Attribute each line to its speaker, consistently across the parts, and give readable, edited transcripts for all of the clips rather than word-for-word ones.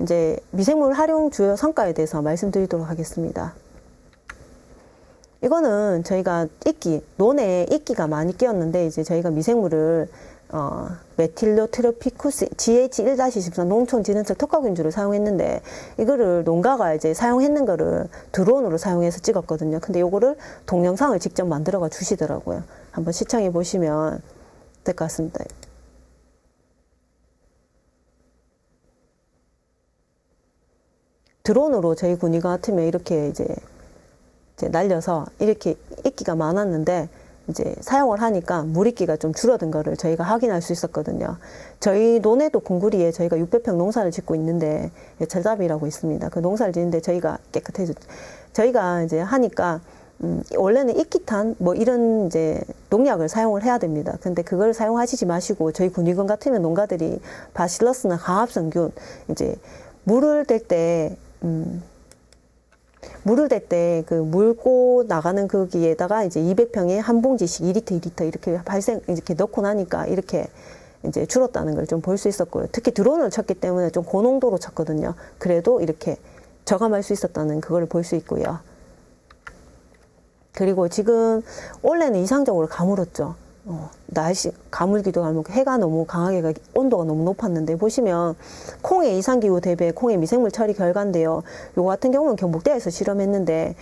Speaker 1: 이제 미생물 활용 주요 성과에 대해서 말씀드리도록 하겠습니다. 이거는 저희가 논에 이끼가 많이 끼었는데, 이제 저희가 미생물을 메틸로트로피쿠스 GH1-14 농촌진흥청 특허균주를 사용했는데, 이거를 농가가 이제 사용했는 거를 드론으로 사용해서 찍었거든요. 근데 요거를 동영상을 직접 만들어가 주시더라고요. 한번 시청해 보시면 될 것 같습니다. 드론으로 저희 군이 같으면 이렇게 이제 날려서 이렇게 이끼가 많았는데, 이제 사용을 하니까 물이끼가 좀 줄어든 거를 저희가 확인할 수 있었거든요. 저희 논에도 공구리에 저희가 600평 농사를 짓고 있는데, 철잡이라고 있습니다. 그 농사를 짓는데 저희가 깨끗해졌죠. 저희가 이제 하니까 원래는 이끼탄 뭐 이런 이제 농약을 사용을 해야 됩니다. 근데 그걸 사용하시지 마시고, 저희 군위군 같으면 농가들이 바실러스나 강압성균, 이제 물을 댈 때 그 물고 나가는 거기에다가 이제 200평에 한 봉지씩 2리터, 2리터 이렇게 넣고 나니까 이렇게 이제 줄었다는 걸 좀 볼 수 있었고요. 특히 드론을 쳤기 때문에 좀 고농도로 쳤거든요. 그래도 이렇게 저감할 수 있었다는 그걸 볼 수 있고요. 그리고 지금 올해는 이상적으로 가물었죠. 날씨 가물기도 하고 해가 너무 강하게 온도가 너무 높았는데, 보시면 콩의 이상기후 대비 콩의 미생물 처리 결과인데요. 요거 같은 경우는 경북대에서 실험했는데,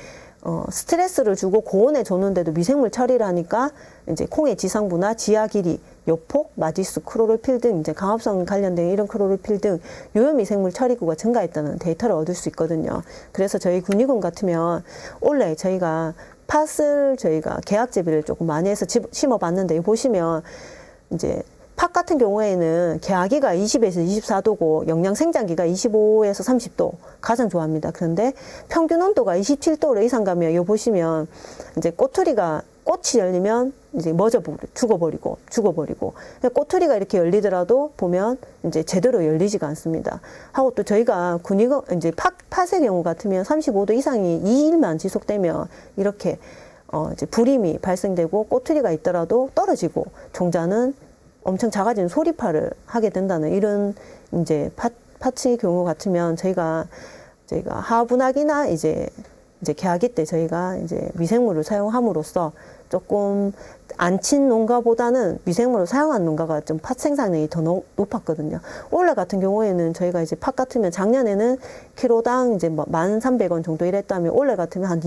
Speaker 1: 스트레스를 주고 고온에 줬는데도 미생물 처리를 하니까 이제 콩의 지상부나 지하 길이, 요폭, 마디수, 크로롤필 등 이제 강압성 관련된 이런 크로롤필 등 유효 미생물 처리구가 증가했다는 데이터를 얻을 수 있거든요. 그래서 저희 군위군 같으면 올해 저희가 팥을 저희가 계약제비를 조금 많이 해서 심어봤는데, 보시면 이제 팥 같은 경우에는 계약기가 20에서 24도고 영양 생장기가 25에서 30도 가장 좋아합니다. 그런데 평균 온도가 27도 이상 가면 요 보시면 이제 꽃이 열리면 이제 죽어버리고 꼬투리가 이렇게 열리더라도 보면 이제 제대로 열리지가 않습니다. 하고 또 저희가 이제 팥의 경우 같으면 35도 이상이 2일만 지속되면 이렇게 이제 불임이 발생되고 꼬투리가 있더라도 떨어지고 종자는 엄청 작아지는 소리파를 하게 된다는 이런 이제 팥의 경우 같으면 저희가 하분학이나 이제 계약기 때 저희가 이제 미생물을 사용함으로써 조금 안 친 농가보다는 미생물을 사용한 농가가 좀 팥 생산량이 더 높았거든요. 올해 같은 경우에는 저희가 이제 팥 같으면 작년에는 키로당 이제 뭐 1,300원 정도 이랬다면, 올해 같으면 한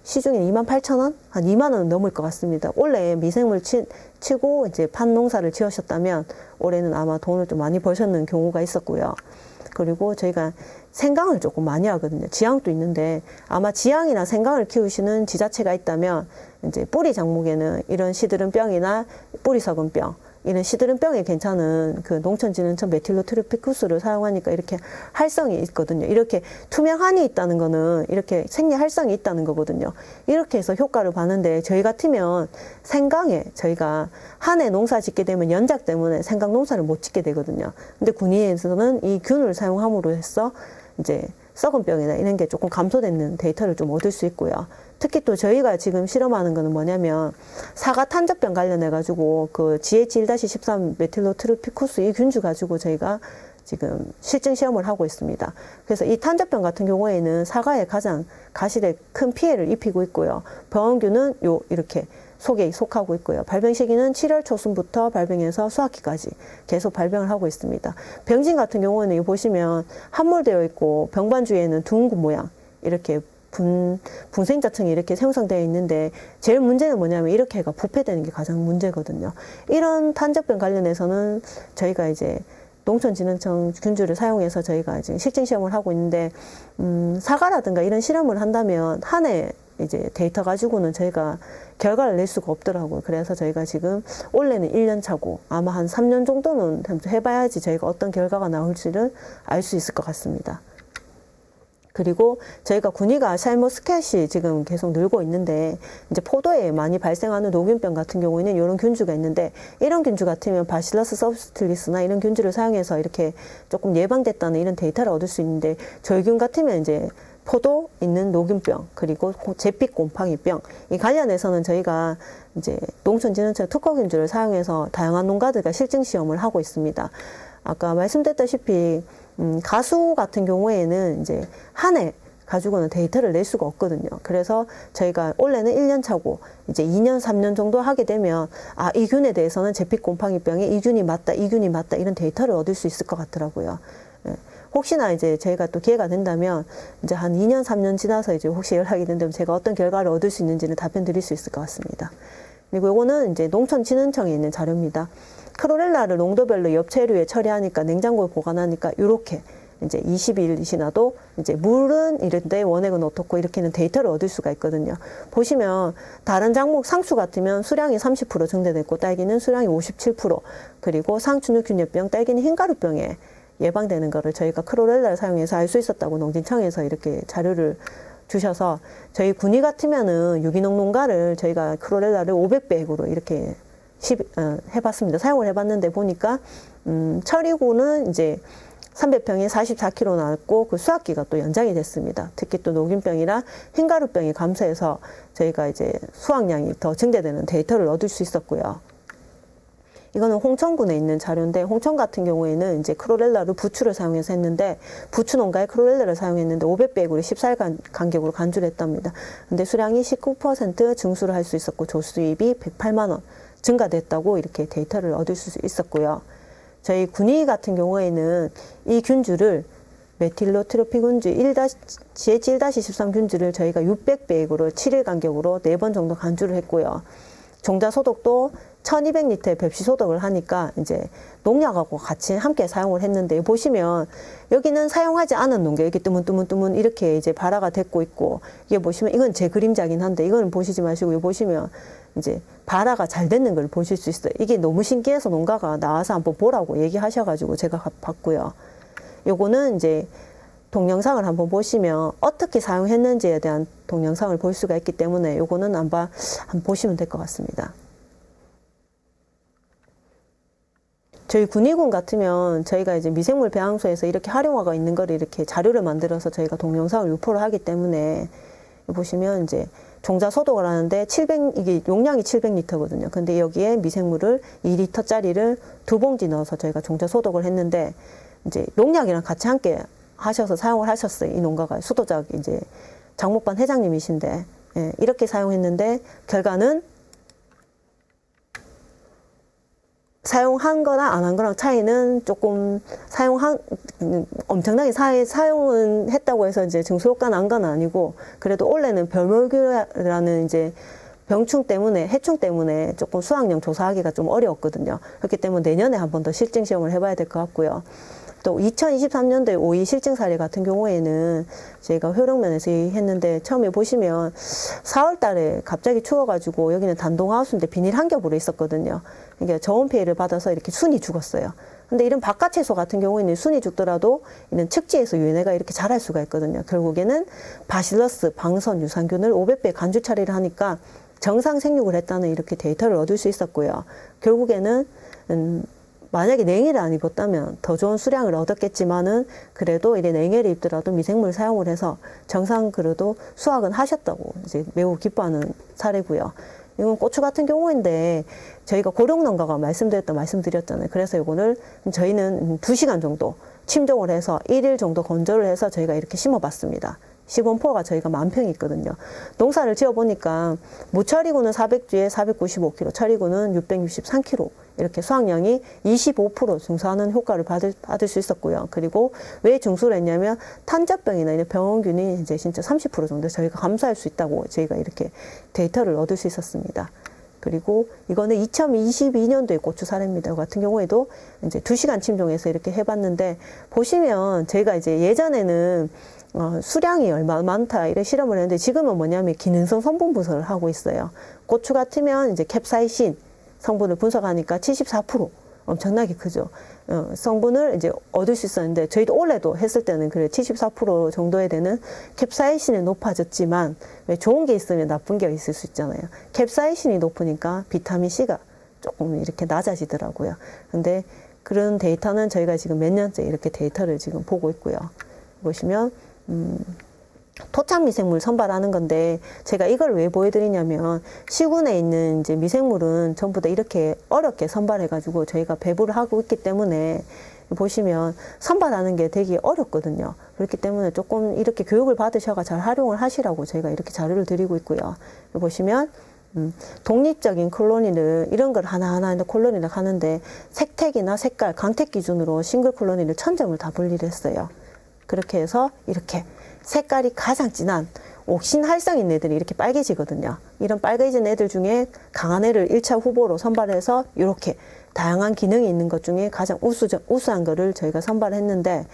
Speaker 1: 시중에 28,000원? 한 2만 원은 넘을 것 같습니다. 올해 미생물 치고 이제 팥 농사를 지으셨다면 올해는 아마 돈을 좀 많이 버셨는 경우가 있었고요. 그리고 저희가 생강을 조금 많이 하거든요. 지향도 있는데, 아마 지향이나 생강을 키우시는 지자체가 있다면 이제 뿌리 작목에는 이런 시드름병이나 뿌리 썩은병, 이런 시드름병에 괜찮은 그 농촌진흥청 메틸로트로피쿠스를 사용하니까 이렇게 활성이 있거든요. 이렇게 투명한이 있다는 거는 이렇게 생리 활성이 있다는 거거든요. 이렇게 해서 효과를 봤는데, 저희 같으면 생강에 저희가 한 해 농사 짓게 되면 연작 때문에 생강 농사를 못 짓게 되거든요. 근데 군위에서는 이 균을 사용함으로 해서 이제 썩은 병이나 이런 게 조금 감소되는 데이터를 좀 얻을 수 있고요. 특히 또 저희가 지금 실험하는 거는 뭐냐면, 사과 탄저병 관련해 가지고 그 GH1-13 메틸로트로피쿠스 이 균주 가지고 저희가 지금 실증 시험을 하고 있습니다. 그래서 이 탄저병 같은 경우에는 사과에 가장 가실에 큰 피해를 입히고 있고요. 병원균은 이렇게 속에 속하고 있고요. 발병 시기는 7월 초순부터 발병해서 수확기까지 계속 발병을 하고 있습니다. 병진 같은 경우는 여기 보시면 함몰되어 있고, 병반 주위에는 둥근 모양 이렇게 분생자층이 이렇게 생성되어 있는데, 제일 문제는 뭐냐면 이렇게 해가 부패되는 게 가장 문제거든요. 이런 탄저병 관련해서는 저희가 이제 농촌진흥청 균주를 사용해서 저희가 지금 실증 시험을 하고 있는데, 사과라든가 이런 실험을 한다면 한 해 이제 데이터 가지고는 저희가 결과를 낼 수가 없더라고요. 그래서 저희가 지금 올해는 1년 차고 아마 한 3년 정도는 해봐야지 저희가 어떤 결과가 나올지를 알 수 있을 것 같습니다. 그리고 저희가 군위가 샬머스캣이 지금 계속 늘고 있는데, 이제 포도에 많이 발생하는 노균병 같은 경우에는 이런 균주가 있는데, 이런 균주 같으면 바실러스 서브스틸리스나 이런 균주를 사용해서 이렇게 조금 예방됐다는 이런 데이터를 얻을 수 있는데, 저희 균 같으면 이제 포도 있는 노균병, 그리고 잿빛 곰팡이병, 이 관련해서는 저희가 이제 농촌진흥청 특허균주를 사용해서 다양한 농가들과 실증 시험을 하고 있습니다. 아까 말씀드렸다시피 가수 같은 경우에는 이제 한 해 가지고는 데이터를 낼 수가 없거든요. 그래서 저희가 원래는 1년 차고 이제 2년, 3년 정도 하게 되면 아, 이 균에 대해서는 제피곰팡이병에 이 균이 맞다, 이 균이 맞다 이런 데이터를 얻을 수 있을 것 같더라고요. 예. 혹시나 이제 저희가 또 기회가 된다면 이제 한 2년, 3년 지나서 이제 혹시 연락이 된다면 제가 어떤 결과를 얻을 수 있는지는 답변 드릴 수 있을 것 같습니다. 그리고 요거는 이제 농촌진흥청에 있는 자료입니다. 크로렐라를 농도별로 엽채류에 처리하니까 냉장고에 보관하니까 이렇게 이제 20일 지나도 이제 물은 이런데 원액은 어떻고 이렇게는 데이터를 얻을 수가 있거든요. 보시면 다른 작목 상추 같으면 수량이 30% 증대됐고 딸기는 수량이 57% 그리고 상춘육균열병, 딸기는 흰가루병에 예방되는 거를 저희가 크로렐라를 사용해서 알 수 있었다고 농진청에서 이렇게 자료를 주셔서 저희 군위 같으면은 유기농 농가를 저희가 크로렐라를 500배액으로 이렇게 해봤습니다. 사용을 해봤는데 보니까 처리고는 이제 300평에 44kg 나왔고 그 수확기가 또 연장이 됐습니다. 특히 또 녹균병이나 흰가루병이 감소해서 저희가 이제 수확량이 더 증대되는 데이터를 얻을 수 있었고요. 이거는 홍천군에 있는 자료인데 홍천 같은 경우에는 이제 크로렐라를 부추를 사용해서 했는데 부추 농가에 크로렐라를 사용했는데 500배액으로 14일 간격으로 간주를 했답니다. 근데 수량이 19% 증수를 할 수 있었고 조수입이 108만 원 증가됐다고 이렇게 데이터를 얻을 수 있었고요. 저희 군위 같은 경우에는 이 균주를 메틸로트로피군주 GH1-13 균주를 저희가 600배액으로 7일 간격으로 4번 정도 간주를 했고요. 종자 소독도 1200리터의 벽시 소독을 하니까 이제 농약하고 같이 함께 사용을 했는데 보시면 여기는 사용하지 않은 농계 이렇게 뜨문뜨문 이렇게 이제 발화가 됐고 있고 이게 보시면 이건 제 그림자긴 한데 이거는 보시지 마시고 여기 보시면 이제 발화가 잘 됐는 걸 보실 수 있어요. 이게 너무 신기해서 농가가 나와서 한번 보라고 얘기하셔가지고 제가 봤고요. 요거는 이제 동영상을 한번 보시면 어떻게 사용했는지에 대한 동영상을 볼 수가 있기 때문에 요거는 한번 보시면 될 것 같습니다. 저희 군위군 같으면 저희가 이제 미생물 배양소에서 이렇게 활용화가 있는 거를 이렇게 자료를 만들어서 저희가 동영상을 유포를 하기 때문에 보시면 이제 종자 소독을 하는데 이게 용량이 700리터거든요. 근데 여기에 미생물을 2리터짜리를 2봉지 넣어서 저희가 종자 소독을 했는데 이제 농약이랑 같이 함께 하셔서 사용을 하셨어요. 이 농가가 수도작 이제 장목반 회장님이신데 예, 이렇게 사용했는데 결과는 사용한 거나 안 한 거랑 차이는 조금 엄청나게 사용은 했다고 해서 이제 증수효과는 난 건 아니고 그래도 올해는 별모규라는 이제 병충 때문에 해충 때문에 조금 수확량 조사하기가 좀 어려웠거든요. 그렇기 때문에 내년에 한 번 더 실증 시험을 해봐야 될 것 같고요. 또 2023년도에 오이 실증 사례 같은 경우에는 저희가 효력면에서 했는데 처음에 보시면 4월 달에 갑자기 추워가지고 여기는 단동하우스인데 비닐 한 겹으로 있었거든요. 그러니까 저온 피해를 받아서 이렇게 순이 죽었어요. 근데 이런 바깥 채소 같은 경우에는 순이 죽더라도 이런 측지에서 유해내가 이렇게 자랄 수가 있거든요. 결국에는 바실러스, 방선, 유산균을 500배 간주 처리를 하니까 정상 생육을 했다는 이렇게 데이터를 얻을 수 있었고요. 결국에는 만약에 냉해를 안 입었다면 더 좋은 수량을 얻었겠지만은 그래도 이래 냉해를 입더라도 미생물 사용을 해서 정상 그래도 수확은 하셨다고 이제 매우 기뻐하는 사례고요. 이건 고추 같은 경우인데 저희가 고령농가가 말씀드렸잖아요. 그래서 이거를 저희는 2시간 정도 침종을 해서 1일 정도 건조를 해서 저희가 이렇게 심어봤습니다. 시범포가 저희가 10,000평이 있거든요. 농사를 지어보니까 무처리고는 400주에 495kg, 처리고는 663kg 이렇게 수확량이 25% 증수하는 효과를 받을 수 있었고요. 그리고 왜 증수를 했냐면 탄저병이나 이런 병원균이 이제 진짜 30% 정도 저희가 감소할 수 있다고 저희가 이렇게 데이터를 얻을 수 있었습니다. 그리고 이거는 2022년도의 고추 사례입니다. 같은 경우에도 이제 2시간 침종해서 이렇게 해봤는데 보시면 저희가 이제 예전에는 수량이 얼마 많다 이런 실험을 했는데 지금은 뭐냐면 기능성 성분 분석을 하고 있어요. 고추 같으면 이제 캡사이신 성분을 분석하니까 74% 엄청나게 크죠. 성분을 이제 얻을 수 있었는데 저희도 올해도 했을 때는 그래 74% 정도에 되는 캡사이신이 높아졌지만 왜 좋은 게 있으면 나쁜 게 있을 수 있잖아요. 캡사이신이 높으니까 비타민 C가 조금 이렇게 낮아지더라고요. 근데 그런 데이터는 저희가 지금 몇 년째 이렇게 데이터를 지금 보고 있고요. 보시면 토착 미생물 선발하는 건데 제가 이걸 왜 보여드리냐면 시군에 있는 이제 미생물은 전부 다 이렇게 어렵게 선발해가지고 저희가 배부를 하고 있기 때문에 보시면 선발하는 게 되게 어렵거든요. 그렇기 때문에 조금 이렇게 교육을 받으셔가 잘 활용을 하시라고 저희가 이렇게 자료를 드리고 있고요. 보시면 독립적인 콜로니를 이런 걸 하나하나 콜로니를 하는데 색택이나 색깔, 강택 기준으로 싱글 콜로니를 1000점을 다 분리를 했어요. 그렇게 해서 이렇게 색깔이 가장 진한 옥신 활성인 애들이 이렇게 빨개지거든요. 이런 빨개진 애들 중에 강한 애를 1차 후보로 선발해서 이렇게 다양한 기능이 있는 것 중에 가장 우수한 거를 저희가 선발했는데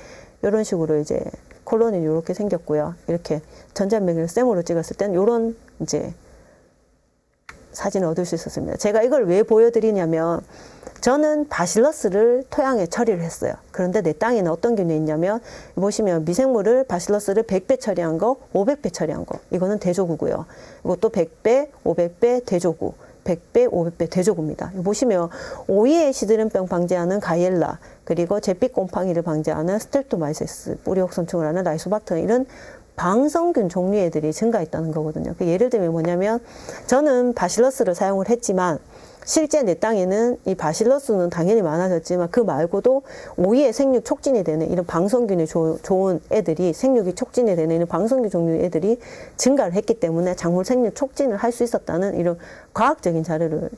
Speaker 1: 이런 식으로 이제 콜로니 이렇게 생겼고요. 이렇게 전자매기를 쌤으로 찍었을 땐 이런 이제 사진을 얻을 수 있었습니다. 제가 이걸 왜 보여드리냐면 저는 바실러스를 토양에 처리를 했어요. 그런데 내 땅에는 어떤 균이 있냐면 보시면 미생물을 바실러스를 100배 처리한 거, 500배 처리한 거. 이거는 대조구고요. 이것도 100배, 500배 대조구. 100배, 500배 대조구입니다. 보시면 오이의 시드름병 방지하는 가이엘라, 그리고 잿빛 곰팡이를 방지하는 스트랩토마이세스, 뿌리 혹선충을 하는 라이소박터 이런 방성균 종류의 애들이 증가했다는 거거든요. 예를 들면 뭐냐면 저는 바실러스를 사용을 했지만 실제 내 땅에는 이 바실러스는 당연히 많아졌지만 그 말고도 오이의 생육 촉진이 되는 이런 방성균이 좋은 애들이 생육이 촉진이 되는 이런 방성균 종류의 애들이 증가를 했기 때문에 작물 생육 촉진을 할 수 있었다는 이런 과학적인 자료를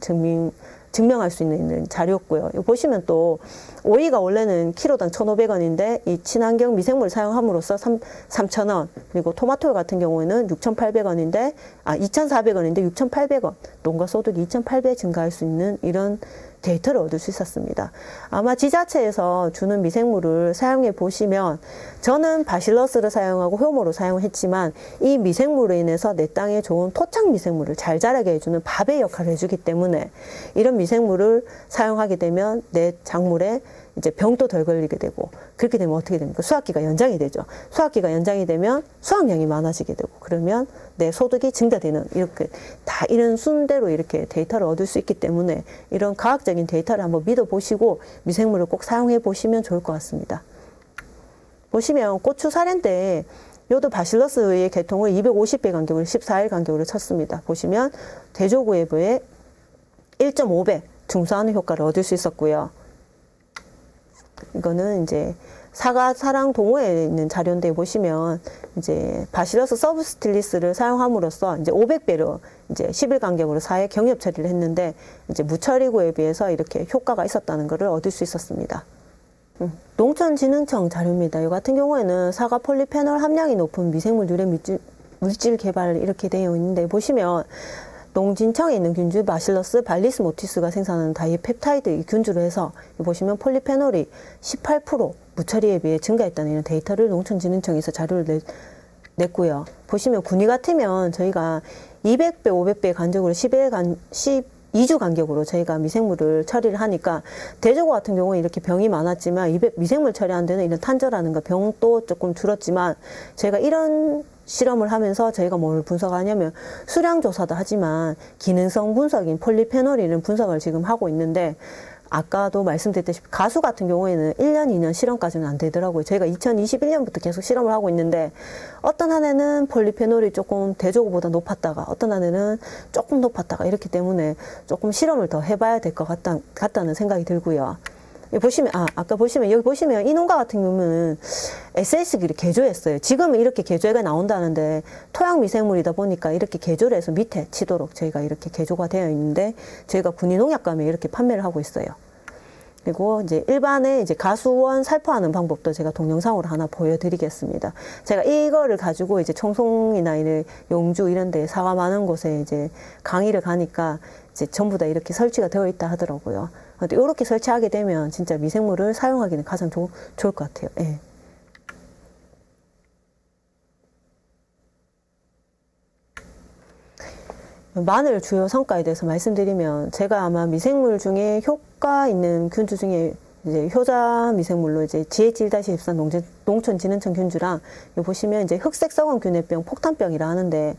Speaker 1: 증명할 수 있는 자료였고요. 이거 보시면 또 오이가 원래는 키로당 1,500원인데 이 친환경 미생물 사용함으로써 3,000원, 그리고 토마토 같은 경우에는 6,800원인데 2,400원인데 6,800원, 농가 소득이 2,800 증가할 수 있는 이런 데이터를 얻을 수 있었습니다. 아마 지자체에서 주는 미생물을 사용해 보시면 저는 바실러스를 사용하고 효모를 사용했지만 이 미생물로 인해서 내 땅에 좋은 토착 미생물을 잘 자라게 해주는 밥의 역할을 해주기 때문에 이런 미생물을 사용하게 되면 내 작물에 이제 병도 덜 걸리게 되고 그렇게 되면 어떻게 됩니까? 수확기가 연장이 되죠. 수확기가 연장이 되면 수확량이 많아지게 되고 그러면 내 소득이 증가되는 이렇게 다 이런 순대로 이렇게 데이터를 얻을 수 있기 때문에 이런 과학적인 데이터를 한번 믿어보시고 미생물을 꼭 사용해 보시면 좋을 것 같습니다. 보시면 고추 사련 때 요도 바실러스의 개통을 250배 간격으로 14일 간격으로 쳤습니다. 보시면 대조구에 비해 1.5배 중소하는 효과를 얻을 수 있었고요. 이거는 이제 사과 사랑 동호회에 있는 자료인데 보시면 이제 바실러스 서브스틸리스를 사용함으로써 이제 500배로 이제 10일 간격으로 4회 경협 처리를 했는데 이제 무처리구에 비해서 이렇게 효과가 있었다는 것을 얻을 수 있었습니다. 농촌진흥청 자료입니다. 이 같은 경우에는 사과 폴리페놀 함량이 높은 미생물 유래 물질 개발 이렇게 되어 있는데 보시면 농진청에 있는 균주 바실러스 발리스 모티스가 생산하는 다이펩타이드 균주로 해서 보시면 폴리페놀이 18% 무처리에 비해 증가했다는 이런 데이터를 농촌진흥청에서 자료를 냈고요. 보시면 군위 같으면 저희가 200배, 500배 간격으로 12주 간격으로 저희가 미생물을 처리를 하니까 대조구 같은 경우는 이렇게 병이 많았지만 미생물 처리 안 되는 이런 탄저라는 거 병도 조금 줄었지만 저희가 이런 실험을 하면서 저희가 뭘 분석하냐면 수량 조사도 하지만 기능성 분석인 폴리페놀이라는 분석을 지금 하고 있는데 아까도 말씀드렸다시피 가수 같은 경우에는 1년, 2년 실험까지는 안 되더라고요. 저희가 2021년부터 계속 실험을 하고 있는데 어떤 한 해는 폴리페놀이 조금 대조구보다 높았다가 어떤 한 해는 조금 높았다가 이렇기 때문에 조금 실험을 더 해봐야 될 것 같다는 생각이 들고요. 보시면 아까 보시면 여기 보시면 이 농가 같은 경우는 SS기를 개조했어요. 지금은 이렇게 개조가 나온다는데 토양 미생물이다 보니까 이렇게 개조를 해서 밑에 치도록 저희가 이렇게 개조가 되어 있는데 저희가 군위농약감에 이렇게 판매를 하고 있어요. 그리고 이제 일반에 이제 가수원 살포하는 방법도 제가 동영상으로 하나 보여드리겠습니다. 제가 이거를 가지고 이제 청송이나 용주 이런 데 사과 많은 곳에 이제 강의를 가니까 이제 전부 다 이렇게 설치가 되어 있다 하더라고요. 이렇게 설치하게 되면 진짜 미생물을 사용하기는 가장 좋을 것 같아요. 예. 마늘 주요 성과에 대해서 말씀드리면 제가 아마 미생물 중에 효과 있는 균주 중에 이제 효자 미생물로 이제 GH1-14 농촌진흥청 균주랑 여기 보시면 이제 흑색 썩은 균해병 폭탄병이라 하는데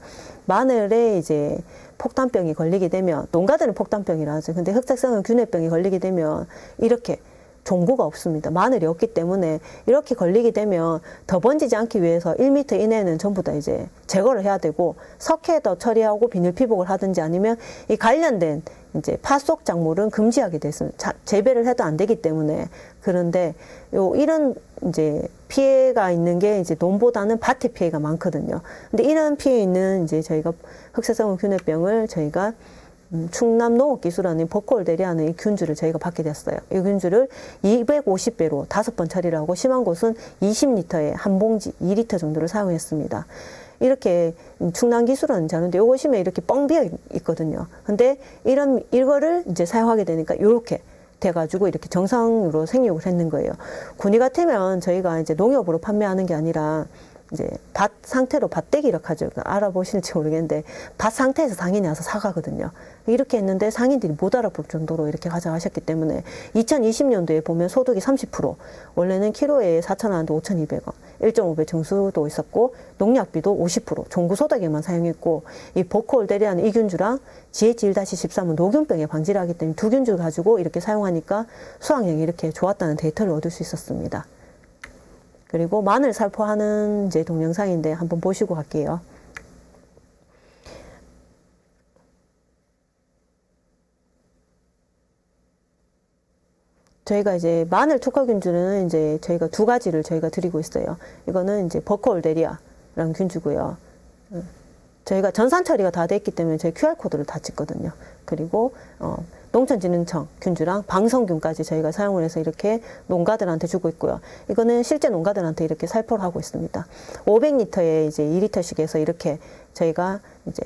Speaker 1: 마늘에 이제 폭탄병이 걸리게 되면 농가들은 폭탄병이라 하죠. 근데 흑색 썩은 균해병이 걸리게 되면 이렇게 종구가 없습니다. 마늘이 없기 때문에 이렇게 걸리게 되면 더 번지지 않기 위해서 1m 이내는 전부 다 이제 제거를 해야 되고 석회더 처리하고 비닐 피복을 하든지 아니면 이 관련된 이제 파 속 작물은 금지하게 됐습니다. 재배를 해도 안 되기 때문에. 그런데 이런 이제 피해가 있는 게 이제 논보다는 밭에 피해가 많거든요. 근데 이런 피해 있는 이제 저희가 흑색성분 균해병을 저희가 충남농업기술원인 버콜대리하는 이 균주를 저희가 받게 됐어요. 이 균주를 250배로 5번 처리를 하고 심한 곳은 20리터에 한 봉지 2리터 정도를 사용했습니다. 이렇게 충남기술원 자료인데 요거 보시면 이렇게 뻥 비어 있거든요. 근데 이거를 이제 사용하게 되니까 요렇게 돼가지고 이렇게 정상으로 생육을 했는 거예요. 군위 같으면 저희가 이제 농협으로 판매하는 게 아니라 이제 밭 상태로 밭대기라고 하죠. 알아보실지 모르겠는데 밭 상태에서 상인이 와서 사가거든요. 이렇게 했는데 상인들이 못 알아볼 정도로 이렇게 가져가셨기 때문에 2020년도에 보면 소득이 30%, 원래는 키로에 4,000원인데 5,200원, 1.5배 증수도 있었고 농약비도 50%, 종구소득에만 사용했고 이 버콜대리하는 이 균주랑 GH1-13은 노균병에 방지를 하기 때문에 두 균주를 가지고 이렇게 사용하니까 수확량이 이렇게 좋았다는 데이터를 얻을 수 있었습니다. 그리고 마늘 살포하는 이제 동영상인데 한번 보시고 갈게요. 저희가 이제 마늘 특허균주는 이제 저희가 두 가지를 저희가 드리고 있어요. 이거는 이제 버콜데리아라는 균주고요. 저희가 전산 처리가 다 됐기 때문에 저희 QR코드를 다 찍거든요. 그리고 농촌진흥청 균주랑 방성균까지 저희가 사용을 해서 이렇게 농가들한테 주고 있고요. 이거는 실제 농가들한테 이렇게 살포를 하고 있습니다. 500리터에 이제 2리터씩 해서 이렇게 저희가 이제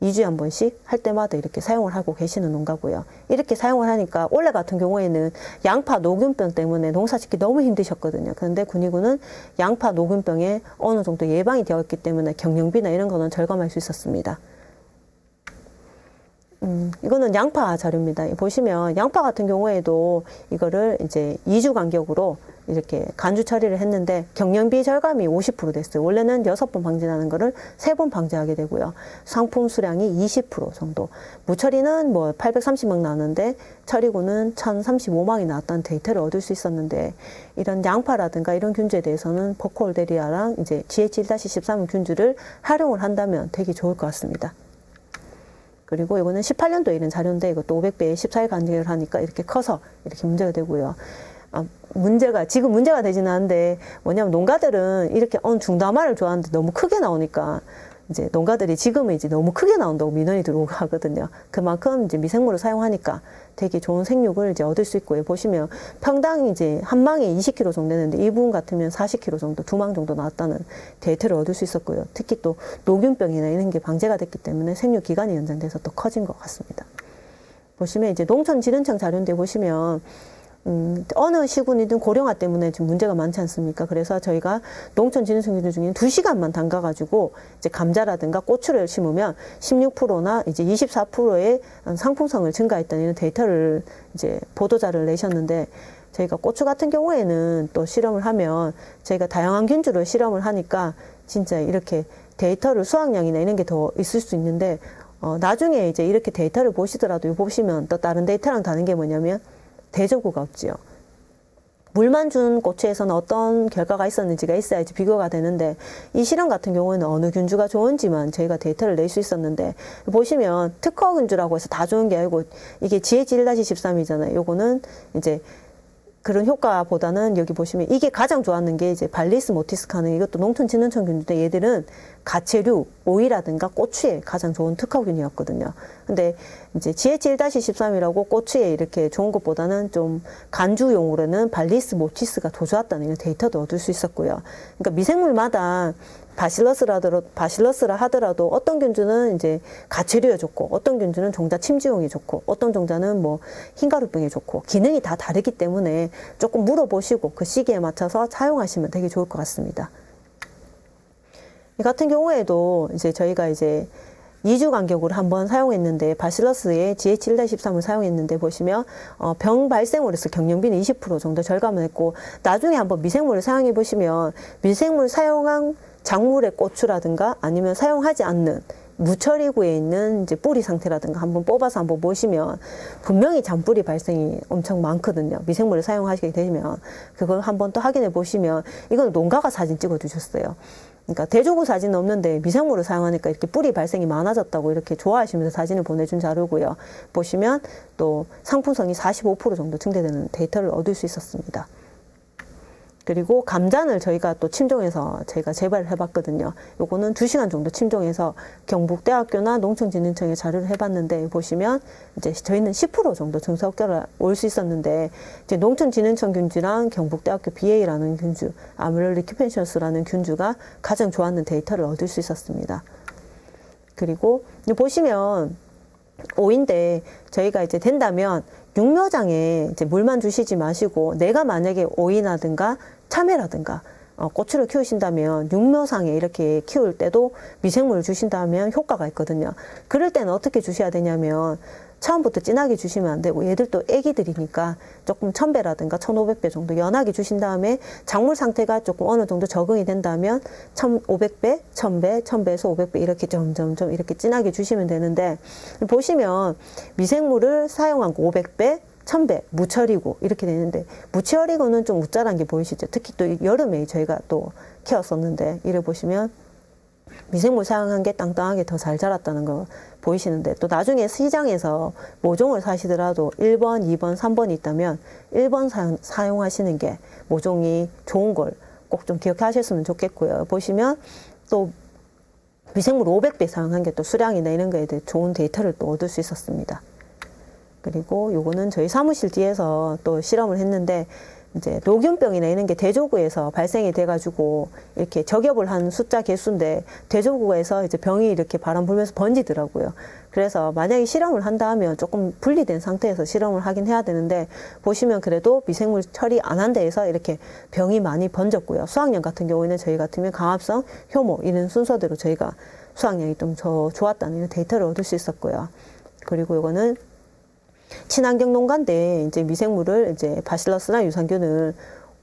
Speaker 1: 2주에 한 번씩 할 때마다 이렇게 사용을 하고 계시는 농가고요. 이렇게 사용을 하니까 올해 같은 경우에는 양파 노균병 때문에 농사짓기 너무 힘드셨거든요. 그런데 군위군은 양파 노균병에 어느 정도 예방이 되어 있기 때문에 경영비나 이런 거는 절감할 수 있었습니다. 이거는 양파 자료입니다. 보시면 양파 같은 경우에도 이거를 이제 2주 간격으로 이렇게 간주 처리를 했는데 경영비 절감이 50% 됐어요. 원래는 6번 방지하는 거를 3번 방지하게 되고요. 상품 수량이 20% 정도. 무처리는 뭐 830망 나왔는데 처리고는 1035망이 나왔다는 데이터를 얻을 수 있었는데 이런 양파라든가 이런 균주에 대해서는 버콜데리아랑 이제 GH1-13 균주를 활용을 한다면 되게 좋을 것 같습니다. 그리고 이거는 18년도에 이런 자료인데 이것도 500배에 14일 간격을 하니까 이렇게 커서 이렇게 문제가 되고요. 지금 문제가 되지는 않는데 뭐냐면 농가들은 이렇게 중다마를 좋아하는데 너무 크게 나오니까 이제 농가들이 지금은 이제 너무 크게 나온다고 민원이 들어오고 하거든요. 그만큼 이제 미생물을 사용하니까 되게 좋은 생육을 이제 얻을 수 있고요. 보시면 평당 이제 한 망에 20kg 정도 되는데 이 부분 같으면 40kg 정도, 2망 정도 나왔다는 데이터를 얻을 수 있었고요. 특히 또 노균병이나 이런 게 방제가 됐기 때문에 생육 기간이 연장돼서 또 커진 것 같습니다. 보시면 이제 농촌진흥청 자료인데 보시면 어느 시군이든 고령화 때문에 지금 문제가 많지 않습니까? 그래서 저희가 농촌진흥청 중에 2시간만 담가가지고 이제 감자라든가 고추를 심으면 16%나 이제 24%의 상품성을 증가했다는 이런 데이터를 이제 보도자를 내셨는데 저희가 고추 같은 경우에는 또 실험을 하면 저희가 다양한 균주를 실험을 하니까 진짜 이렇게 데이터를 수확량이나 이런 게 더 있을 수 있는데 나중에 이제 이렇게 데이터를 보시더라도 보시면 또 다른 데이터랑 다른 게 뭐냐면 대조구가 없지요. 물만 준 고추에서는 어떤 결과가 있었는지가 있어야지 비교가 되는데 이 실험 같은 경우에는 어느 균주가 좋은지만 저희가 데이터를 낼 수 있었는데 보시면 특허 균주라고 해서 다 좋은 게 아니고 이게 GH1-13이잖아요. 요거는 이제 그런 효과보다는 여기 보시면 이게 가장 좋았는 게 이제 발리스 모티스카는 이것도 농촌진흥청 균주인데 얘들은 가채류, 오이라든가 고추에 가장 좋은 특허균이었거든요. 근데 이제 GH1-13이라고 고추에 이렇게 좋은 것보다는 좀 간주용으로는 발리스 모티스가 더 좋았다는 이런 데이터도 얻을 수 있었고요. 그러니까 미생물마다 바실러스라 하더라도 어떤 균주는 이제 가채류에 좋고 어떤 균주는 종자 침지용이 좋고 어떤 종자는 뭐 흰가루병에 좋고 기능이 다 다르기 때문에 조금 물어보시고 그 시기에 맞춰서 사용하시면 되게 좋을 것 같습니다. 이 같은 경우에도 이제 저희가 이제 2주 간격으로 한번 사용했는데 바실러스의 GH1-13을 사용했는데 보시면 병 발생으로서 경영비는 20% 정도 절감을 했고 나중에 한번 미생물을 사용해 보시면 미생물 사용한 작물의 고추라든가 아니면 사용하지 않는 무처리구에 있는 이제 뿌리 상태라든가 한번 뽑아서 한번 보시면 분명히 잔뿌리 발생이 엄청 많거든요. 미생물을 사용하시게 되면 그걸 한번 또 확인해 보시면, 이건 농가가 사진 찍어 주셨어요. 그러니까 대조구 사진은 없는데 미생물을 사용하니까 이렇게 뿌리 발생이 많아졌다고 이렇게 좋아하시면서 사진을 보내준 자료고요. 보시면 또 상품성이 45% 정도 증대되는 데이터를 얻을 수 있었습니다. 그리고 감잔을 저희가 또 침종해서 저희가 재발을 해봤거든요. 요거는 2시간 정도 침종해서 경북대학교나 농촌진흥청에 자료를 해봤는데, 보시면 이제 저희는 10% 정도 증사 효과를 올 수 있었는데, 이제 농촌진흥청 균주랑 경북대학교 BA라는 균주, 아무렐리 키펜션스라는 균주가 가장 좋았는 데이터를 얻을 수 있었습니다. 그리고 보시면 오인데 저희가 이제 된다면 육묘장에 이제 물만 주시지 마시고, 내가 만약에 오이라든가 참외라든가 고추를 키우신다면 육묘상에 이렇게 키울 때도 미생물을 주신다면 효과가 있거든요. 그럴 때는 어떻게 주셔야 되냐면, 처음부터 진하게 주시면 안 되고, 얘들도 애기들이니까 조금 1000배라든가 1500배 정도 연하게 주신 다음에 작물 상태가 조금 어느 정도 적응이 된다면 1500배, 1000배, 1000배에서 500배 이렇게 점점점 이렇게 진하게 주시면 되는데, 보시면 미생물을 사용한 거 500배, 1000배, 무처리구 이렇게 되는데, 무처리구는 좀 우짜란 게 보이시죠? 특히 또 여름에 저희가 또 키웠었는데, 이를 보시면 미생물 사용한 게 땅땅하게 더 잘 자랐다는 거 보이시는데, 또 나중에 시장에서 모종을 사시더라도 1번, 2번, 3번이 있다면 1번 사용하시는 게 모종이 좋은 걸 꼭 좀 기억하셨으면 좋겠고요. 보시면 또 미생물 500배 사용한 게 또 수량이나 이런 거에 대해 좋은 데이터를 또 얻을 수 있었습니다. 그리고 요거는 저희 사무실 뒤에서 또 실험을 했는데, 이제 녹균병이나 이런 게 대조구에서 발생이 돼가지고 이렇게 저격을 한 숫자 개수인데, 대조구에서 이제 병이 이렇게 바람 불면서 번지더라고요. 그래서 만약에 실험을 한다 하면 조금 분리된 상태에서 실험을 하긴 해야 되는데, 보시면 그래도 미생물 처리 안 한 데에서 이렇게 병이 많이 번졌고요. 수확량 같은 경우에는 저희 같으면 강합성, 효모 이런 순서대로 저희가 수확량이 좀 더 좋았다는 데이터를 얻을 수 있었고요. 그리고 이거는 친환경 농가인데 이제 미생물을 이제 바실러스나 유산균을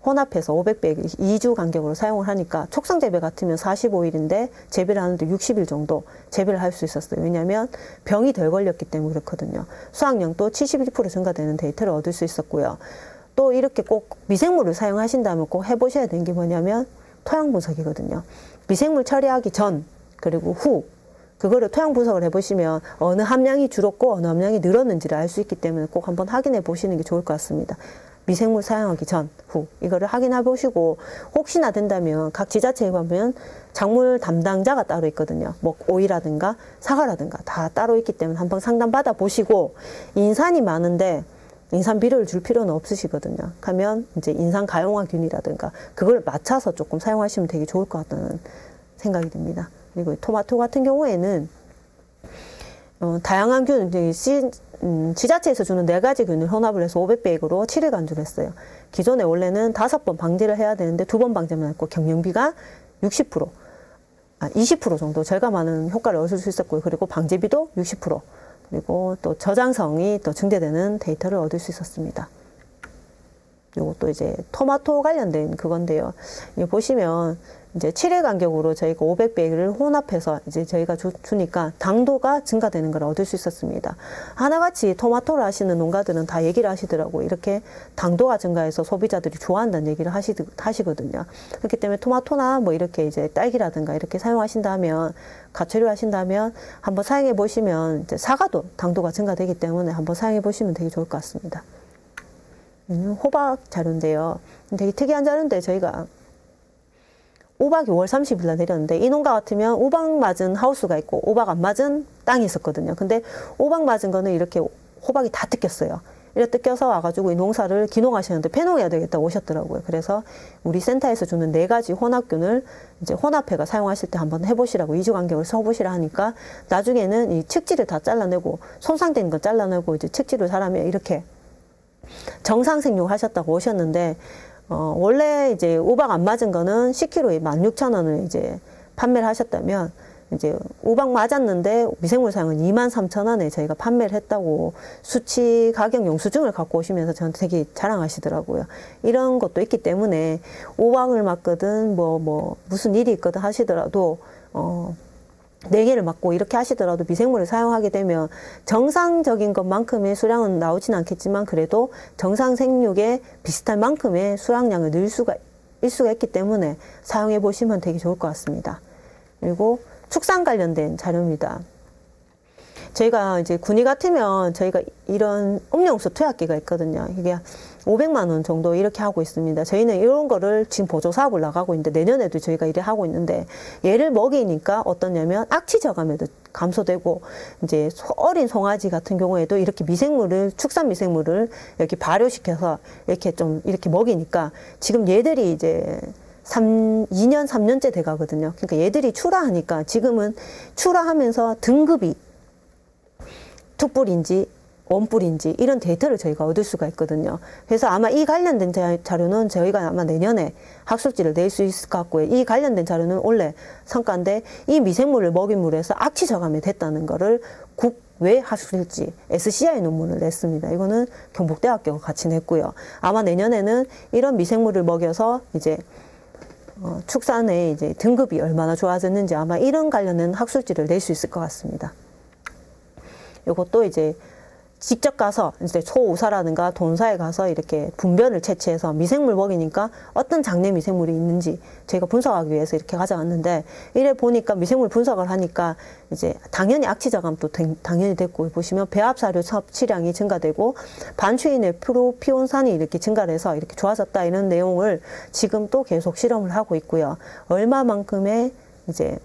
Speaker 1: 혼합해서 500배 2주 간격으로 사용을 하니까, 촉성 재배 같으면 45일인데 재배를 하는데 60일 정도 재배를 할 수 있었어요. 왜냐하면 병이 덜 걸렸기 때문에 그렇거든요. 수확량도 71% 증가되는 데이터를 얻을 수 있었고요. 또 이렇게 꼭 미생물을 사용하신다면 꼭 해보셔야 되는 게 뭐냐면 토양 분석이거든요. 미생물 처리하기 전 그리고 후, 그거를 토양 분석을 해보시면 어느 함량이 줄었고 어느 함량이 늘었는지를 알 수 있기 때문에 꼭 한번 확인해 보시는 게 좋을 것 같습니다. 미생물 사용하기 전, 후 이거를 확인해 보시고, 혹시나 된다면 각 지자체에 가면 작물 담당자가 따로 있거든요. 뭐 오이라든가 사과라든가 다 따로 있기 때문에 한번 상담 받아 보시고, 인산이 많은데 인산 비료를 줄 필요는 없으시거든요. 하면 이제 인산 가용화균이라든가 그걸 맞춰서 조금 사용하시면 되게 좋을 것 같다는 생각이 듭니다. 그리고 토마토 같은 경우에는 다양한 균, 지자체에서 주는 4가지 균을 혼합을 해서 500배액으로 7일 간주를 했어요. 기존에 원래는 5번 방제를 해야 되는데 2번 방제만 했고, 경영비가 20% 정도 절감하는 효과를 얻을 수 있었고요. 그리고 방제비도 60%, 그리고 또 저장성이 또 증대되는 데이터를 얻을 수 있었습니다. 요것도 이제 토마토 관련된 그건데요. 이거 보시면 이제 7일 간격으로 저희가 500배를 혼합해서 이제 저희가 주니까 당도가 증가되는 걸 얻을 수 있었습니다. 하나같이 토마토를 하시는 농가들은 다 얘기를 하시더라고요. 이렇게 당도가 증가해서 소비자들이 좋아한다는 얘기를 하시거든요. 그렇기 때문에 토마토나 뭐 이렇게 이제 딸기라든가 이렇게 사용하신다면, 가처리 하신다면 한번 사용해 보시면, 이제 사과도 당도가 증가되기 때문에 한번 사용해 보시면 되게 좋을 것 같습니다. 호박 자료인데요. 되게 특이한 자료인데, 저희가 오박이 5월 30일 날 내렸는데, 이 농가 같으면 오박 맞은 하우스가 있고 오박 안 맞은 땅이 있었거든요. 근데 오박 맞은 거는 이렇게 호박이 다 뜯겼어요. 이렇게 뜯겨서 와가지고 이 농사를 기농하시는데 폐농해야 되겠다고 오셨더라고요. 그래서 우리 센터에서 주는 4가지 혼합균을 이제 혼합해가 사용하실 때 한번 해보시라고, 2주 간격을 써보시라 하니까, 나중에는 이 측지를 다 잘라내고 손상된 건 잘라내고 이제 측지를 잘하면 이렇게 정상 생육 하셨다고 오셨는데, 원래 이제 오박 안 맞은 거는 10kg에 16,000원을 이제 판매를 하셨다면, 이제 오박 맞았는데 미생물 사용은 23,000원에 저희가 판매를 했다고 수치 가격 영수증을 갖고 오시면서 저한테 되게 자랑하시더라고요. 이런 것도 있기 때문에 오박을 맞거든 무슨 일이 있거든 하시더라도 4개를 맞고 이렇게 하시더라도 미생물을 사용하게 되면 정상적인 것만큼의 수량은 나오진 않겠지만 그래도 정상 생육에 비슷한 만큼의 수확량을 늘 수가 있기 때문에 사용해 보시면 되게 좋을 것 같습니다. 그리고 축산 관련된 자료입니다. 저희가 이제 군위 같으면 저희가 이런 음용수 투약기가 있거든요. 이게 500만 원 정도 이렇게 하고 있습니다. 저희는 이런 거를 지금 보조 사업을 나가고 있는데 내년에도 저희가 이래 하고 있는데 얘를 먹이니까 어떠냐면 악취 저감에도 감소되고 이제 어린 송아지 같은 경우에도 이렇게 미생물을 축산 미생물을 이렇게 발효시켜서 이렇게 좀 이렇게 먹이니까 지금 얘들이 이제 2년 3년째 돼 가거든요. 그러니까 얘들이 출하하니까 지금은 출하하면서 등급이 투뿔인지 원뿔인지 이런 데이터를 저희가 얻을 수가 있거든요. 그래서 아마 이 관련된 자료는 저희가 아마 내년에 학술지를 낼 수 있을 것 같고요. 이 관련된 자료는 원래 성과인데 이 미생물을 먹인 물에서 악취 저감이 됐다는 거를 국외 학술지 SCI 논문을 냈습니다. 이거는 경북대학교가 같이 냈고요. 아마 내년에는 이런 미생물을 먹여서 이제 축산의 이제 등급이 얼마나 좋아졌는지 아마 이런 관련된 학술지를 낼 수 있을 것 같습니다. 요것도 이제 직접 가서 이제 소우사라든가 돈사에 가서 이렇게 분변을 채취해서 미생물 먹이니까 어떤 장내 미생물이 있는지 저희가 분석하기 위해서 이렇게 가져왔는데 이래 보니까 미생물 분석을 하니까 이제 당연히 악취 저감도 당연히 됐고 보시면 배합사료 섭취량이 증가되고 반추인의 프로피온산이 이렇게 증가를 해서 이렇게 좋아졌다 이런 내용을 지금 또 계속 실험을 하고 있고요. 얼마만큼의 이제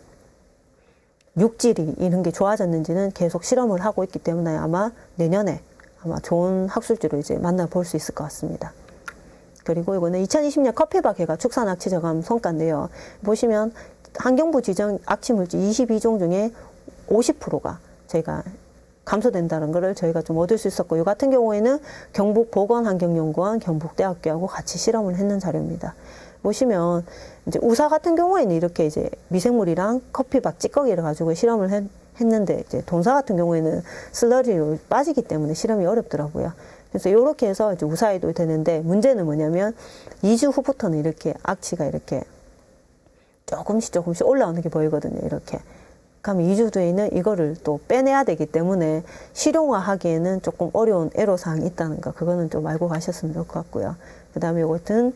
Speaker 1: 육질이 이런 게 좋아졌는지는 계속 실험을 하고 있기 때문에 아마 내년에 아마 좋은 학술지로 이제 만나볼 수 있을 것 같습니다. 그리고 이거는 2020년 커피박해가 축산 악취 저감 성과인데요. 보시면 환경부 지정 악취물질 22종 중에 50%가 저희가 감소된다는 것을 저희가 좀 얻을 수 있었고, 이 같은 경우에는 경북보건환경연구원, 경북대학교하고 같이 실험을 했는 자료입니다. 보시면 이제 우사 같은 경우에는 이렇게 이제 미생물이랑 커피박 찌꺼기를 가지고 실험을 했는데 이제 돈사 같은 경우에는 슬러리로 빠지기 때문에 실험이 어렵더라고요. 그래서 이렇게 해서 이제 우사에도 되는데 문제는 뭐냐면 2주 후부터는 이렇게 악취가 이렇게 조금씩 올라오는 게 보이거든요. 이렇게. 그럼 2주 뒤에는 이거를 또 빼내야 되기 때문에 실용화하기에는 조금 어려운 애로사항이 있다는 거, 그거는 좀 알고 가셨으면 좋을 것 같고요. 그 다음에 이것은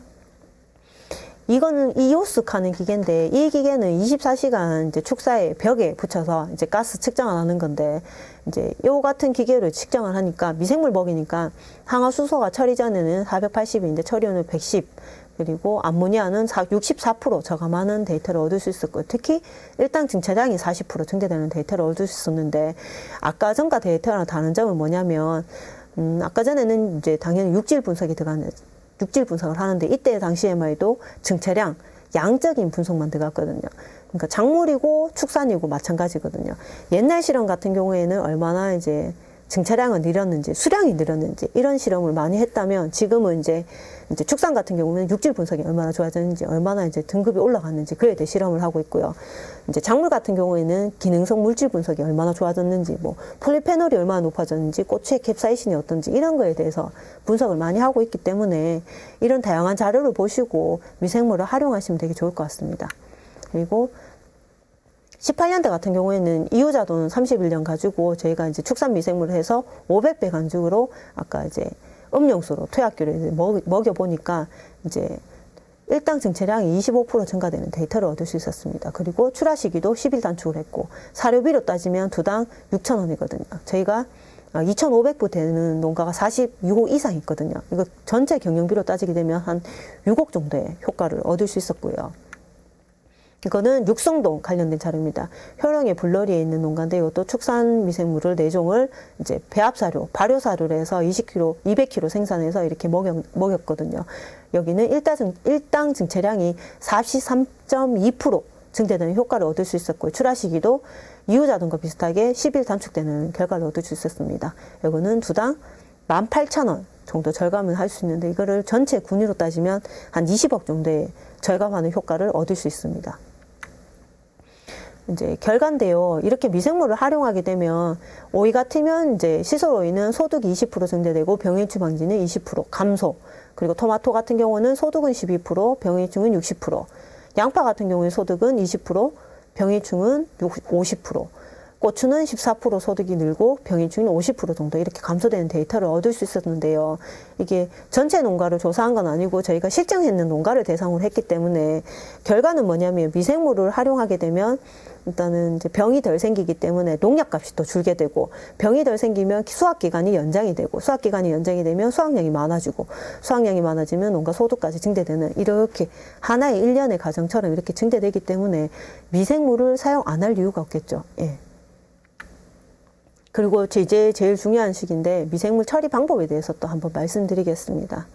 Speaker 1: 이거는 이오스크 하는 기계인데 이 기계는 24시간 이제 축사의 벽에 붙여서 이제 가스 측정을 하는 건데 이제 요 같은 기계로 측정을 하니까 미생물 먹이니까 항화수소가 처리 전에는 480인데 처리온은 110 그리고 암모니아는 64% 저감하는 데이터를 얻을 수 있었고요. 특히 일당 증체량이 40% 증대되는 데이터를 얻을 수 있었는데 아까 전과 데이터랑 다른 점은 뭐냐면 아까 전에는 이제 당연히 육질 분석이 들어가는 육질 분석을 하는데 이때 당시에만 해도 증체량, 양적인 분석만 들어갔거든요. 그러니까 작물이고 축산이고 마찬가지거든요. 옛날 실험 같은 경우에는 얼마나 이제 증체량은 늘었는지, 수량이 늘었는지 이런 실험을 많이 했다면 지금은 이제 축산 같은 경우는 육질 분석이 얼마나 좋아졌는지, 얼마나 이제 등급이 올라갔는지 그에 대해 실험을 하고 있고요. 이제 작물 같은 경우에는 기능성 물질 분석이 얼마나 좋아졌는지, 뭐 폴리페놀이 얼마나 높아졌는지, 고추의 캡사이신이 어떤지 이런 거에 대해서 분석을 많이 하고 있기 때문에 이런 다양한 자료를 보시고 미생물을 활용하시면 되게 좋을 것 같습니다. 그리고 18년대 같은 경우에는 이유자돈 31년 가지고 저희가 이제 축산 미생물을 해서 500배 간죽으로 아까 이제 음용수로 퇴학교를 먹여보니까 이제 일당 증체량이 25% 증가되는 데이터를 얻을 수 있었습니다. 그리고 출하 시기도 10일 단축을 했고 사료비로 따지면 두당 6,000원이거든요. 저희가 2,500부 되는 농가가 46호 이상 있거든요. 이거 전체 경영비로 따지게 되면 한 6억 정도의 효과를 얻을 수 있었고요. 이거는 육성동 관련된 자료입니다. 효령의 불러리에 있는 농가인데 이것도 축산 미생물을 4종을 이제 배합사료, 발효사료를 해서 20kg, 200kg 생산해서 이렇게 먹였거든요. 여기는 일당 증체량이 43.2% 증대되는 효과를 얻을 수 있었고요. 출하 시기도 이유자돈과 비슷하게 10일 단축되는 결과를 얻을 수 있었습니다. 이거는 두당 18,000원 정도 절감을 할 수 있는데 이거를 전체 군위로 따지면 한 20억 정도의 절감하는 효과를 얻을 수 있습니다. 이제 결과인데요. 이렇게 미생물을 활용하게 되면 오이 같으면 이제 시설 오이는 소득이 20% 증대되고 병해충 방지는 20% 감소. 그리고 토마토 같은 경우는 소득은 12%, 병해충은 60%. 양파 같은 경우에 소득은 20%, 병해충은 50%, 고추는 14% 소득이 늘고 병해충은 50% 정도 이렇게 감소되는 데이터를 얻을 수 있었는데요. 이게 전체 농가를 조사한 건 아니고 저희가 실증했는 농가를 대상으로 했기 때문에 결과는 뭐냐면 미생물을 활용하게 되면 일단은 이제 병이 덜 생기기 때문에 농약값이 또 줄게 되고, 병이 덜 생기면 수확기간이 연장이 되고, 수확기간이 연장이 되면 수확량이 많아지고, 수확량이 많아지면 농가 소득까지 증대되는, 이렇게 하나의 일련의 과정처럼 이렇게 증대되기 때문에 미생물을 사용 안 할 이유가 없겠죠. 예. 그리고 이제 제일 중요한 시기인데 미생물 처리 방법에 대해서 또 한번 말씀드리겠습니다.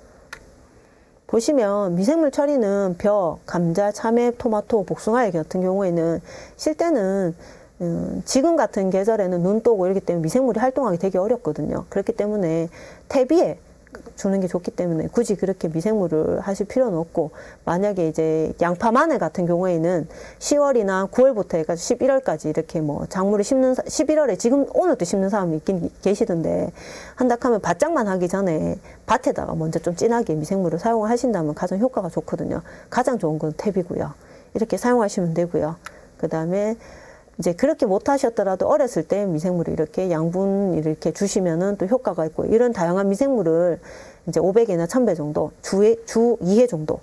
Speaker 1: 보시면 미생물 처리는 벼, 감자, 참외, 토마토, 복숭아 같은 경우에는 실 때는 지금 같은 계절에는 눈 떠 오고 이러기 때문에 미생물이 활동하기 되게 어렵거든요. 그렇기 때문에 퇴비에 주는 게 좋기 때문에 굳이 그렇게 미생물을 하실 필요는 없고, 만약에 이제 양파, 마늘 같은 경우에는 10월이나 9월부터 해가지고 11월까지 이렇게 뭐 작물을 심는, 11월에 지금 오늘도 심는 사람이 있긴 계시던데, 한다 하면 바짝만 하기 전에 밭에다가 먼저 좀 진하게 미생물을 사용하신다면 가장 효과가 좋거든요. 가장 좋은 건 퇴비고요. 이렇게 사용하시면 되고요. 그 다음에 이제 그렇게 못 하셨더라도 어렸을 때 미생물을 이렇게 양분 이렇게 주시면은 또 효과가 있고, 이런 다양한 미생물을 이제 500에나 1000배 정도, 주 2회 정도,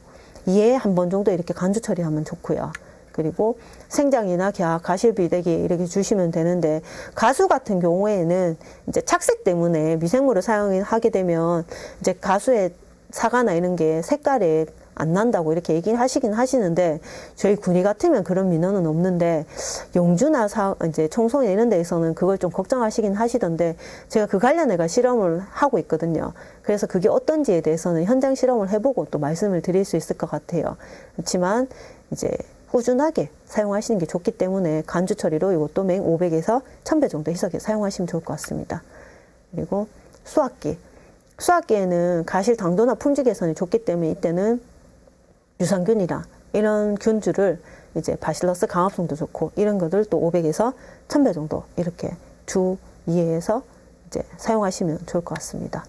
Speaker 1: 2회에 한 번 정도 이렇게 간주 처리하면 좋고요. 그리고 생장이나 갸, 가실비대기 이렇게 주시면 되는데, 가수 같은 경우에는 이제 착색 때문에 미생물을 사용하게 되면 이제 가수의 사과나 이런 게 색깔에 안 난다고 이렇게 얘기하시긴 하시는데, 저희 군위 같으면 그런 민원은 없는데, 용주나 이제 청송이나 이런 데에서는 그걸 좀 걱정하시긴 하시던데, 제가 그 관련해가 실험을 하고 있거든요. 그래서 그게 어떤지에 대해서는 현장 실험을 해보고 또 말씀을 드릴 수 있을 것 같아요. 그렇지만 이제 꾸준하게 사용하시는 게 좋기 때문에 간주 처리로 이것도 맹 500에서 1000배 정도 희석해서 사용하시면 좋을 것 같습니다. 그리고 수확기. 수확기에는 가실 당도나 품질 개선이 좋기 때문에 이때는 유산균이랑 이런 균주를 이제 바실러스 강합성도 좋고 이런 것들 또 500에서 1000배 정도 이렇게 주 2회에서 이제 사용하시면 좋을 것 같습니다.